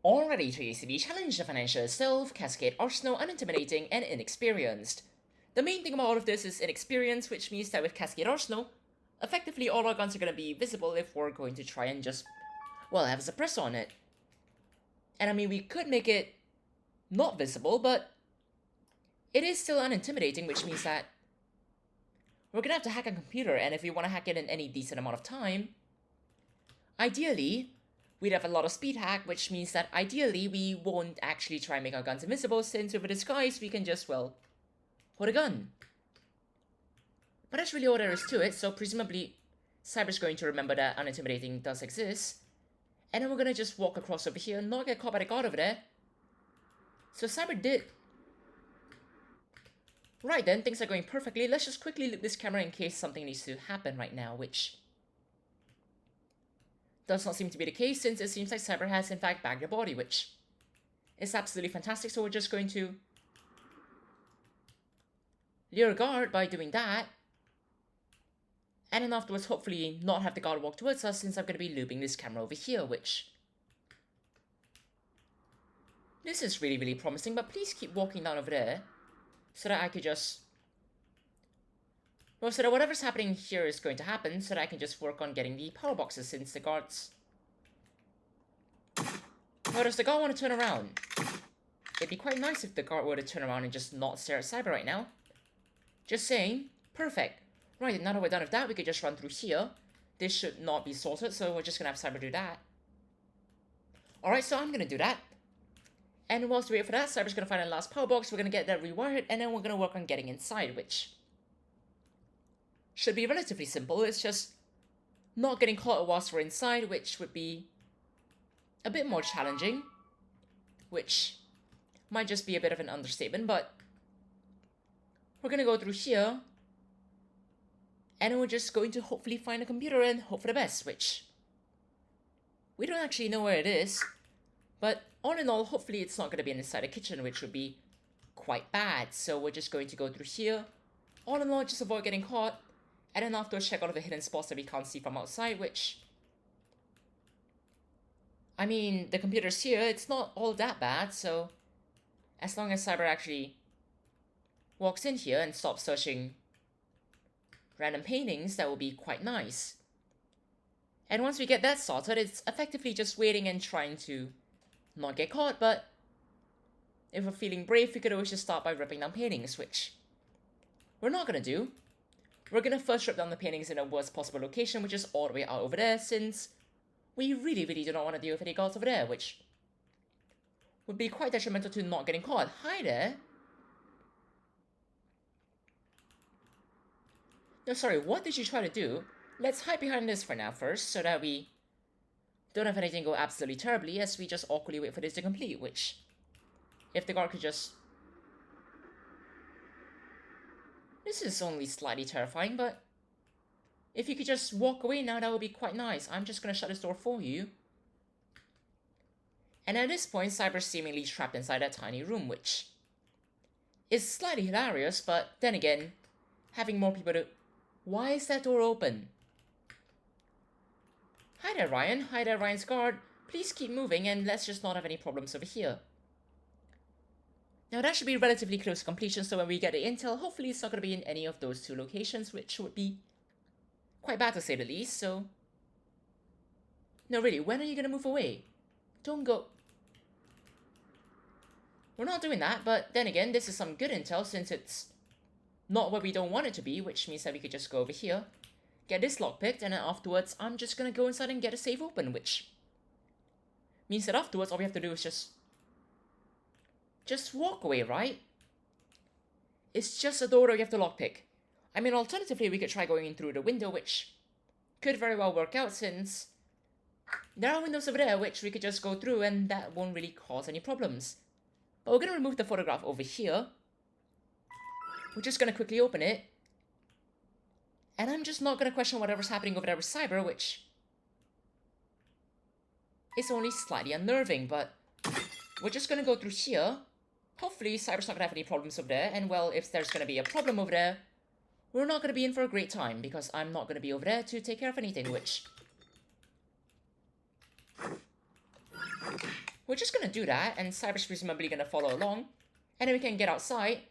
Already to UCB challenge the Financier itself, Cascade Arsenal, Unintimidating, and Inexperienced. The main thing about all of this is Inexperienced, which means that with Cascade Arsenal, effectively all our guns are going to be visible if we're going to try and just, well, have a suppressor on it. And I mean, we could make it not visible, but it is still unintimidating, which means that we're going to have to hack a computer, and if we want to hack it in any decent amount of time, ideally, we'd have a lot of Speedhack, which means that ideally we won't actually try and make our guns invisible, since with a disguise we can just, well, hold a gun. But that's really all there is to it, so presumably Cyber's going to remember that Unintimidating does exist, and then we're gonna just walk across over here and not get caught by the guard over there. So Cyber did. Right then, things are going perfectly. Let's just quickly loop this camera in case something needs to happen right now, which does not seem to be the case, since it seems like Cyber has in fact bagged your body, which is absolutely fantastic. So we're just going to lure guard by doing that, and then afterwards hopefully not have the guard walk towards us, since I'm going to be looping this camera over here, which this is really promising. But please keep walking down over there so that I could just, well, so that whatever's happening here is going to happen, so that I can just work on getting the power boxes, since the guards, well, does the guard want to turn around? It'd be quite nice if the guard were to turn around and just not stare at Cyber right now. Just saying. Perfect. Right, now that we're done with that, we could just run through here. This should not be sorted, so we're just gonna have Cyber do that. Alright, so I'm gonna do that. And whilst we wait for that, Cyber's gonna find the last power box, we're gonna get that rewired, and then we're gonna work on getting inside, which should be relatively simple. It's just not getting caught whilst we're inside, which would be a bit more challenging, which might just be a bit of an understatement, but we're gonna go through here, and then we're just going to hopefully find a computer and hope for the best, which we don't actually know where it is, but all in all, hopefully it's not gonna be inside a kitchen, which would be quite bad. So we're just going to go through here. All in all, just avoid getting caught, and then afterwards check out the hidden spots that we can't see from outside, which, I mean, the computer's here, it's not all that bad, so as long as Cyber actually walks in here and stops searching random paintings, that will be quite nice. And once we get that sorted, it's effectively just waiting and trying to not get caught, but if we're feeling brave, we could always just start by ripping down paintings, which we're not gonna do. We're gonna first rip down the paintings in the worst possible location, which is all the way out over there, since we really do not want to deal with any guards over there, which would be quite detrimental to not getting caught. Hi there. No, sorry, what did you try to do? Let's hide behind this for now first, so that we don't have anything go absolutely terribly, as we just awkwardly wait for this to complete, which, if the guard could just... This is only slightly terrifying, but if you could just walk away now, that would be quite nice. I'm just gonna shut this door for you. And at this point, Cyber's seemingly trapped inside that tiny room, which is slightly hilarious, but then again, having more people to... Why is that door open? Hi there, Ryan. Hi there, Ryan's guard. Please keep moving, and let's just not have any problems over here. Now that should be relatively close to completion, so when we get the intel, hopefully it's not going to be in any of those two locations, which would be quite bad to say the least, so... No, really, when are you going to move away? Don't go... We're not doing that, but then again, this is some good intel, since it's not where we don't want it to be, which means that we could just go over here, get this lockpicked, and then afterwards, I'm just gonna go inside and get a safe open, which means that afterwards, all we have to do is just walk away, right? It's just a door that we have to lockpick. I mean, alternatively, we could try going in through the window, which could very well work out, since there are windows over there, which we could just go through, and that won't really cause any problems. But we're gonna remove the photograph over here. We're just gonna quickly open it. And I'm just not gonna question whatever's happening over there with Cyber, which is only slightly unnerving, but we're just gonna go through here. Hopefully Cyber's not gonna have any problems over there, and well, if there's gonna be a problem over there, we're not gonna be in for a great time, because I'm not gonna be over there to take care of anything, which we're just gonna do that, and Cyber's presumably gonna follow along, and then we can get outside.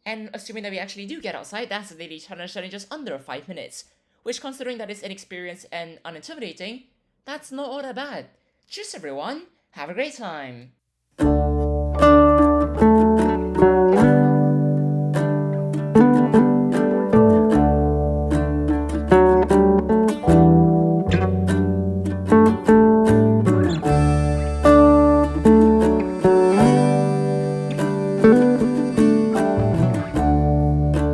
And assuming that we actually do get outside, that's a daily challenge in just under 5 minutes. Which, considering that it's inexperienced and unintimidating, that's not all that bad. Cheers everyone, have a great time!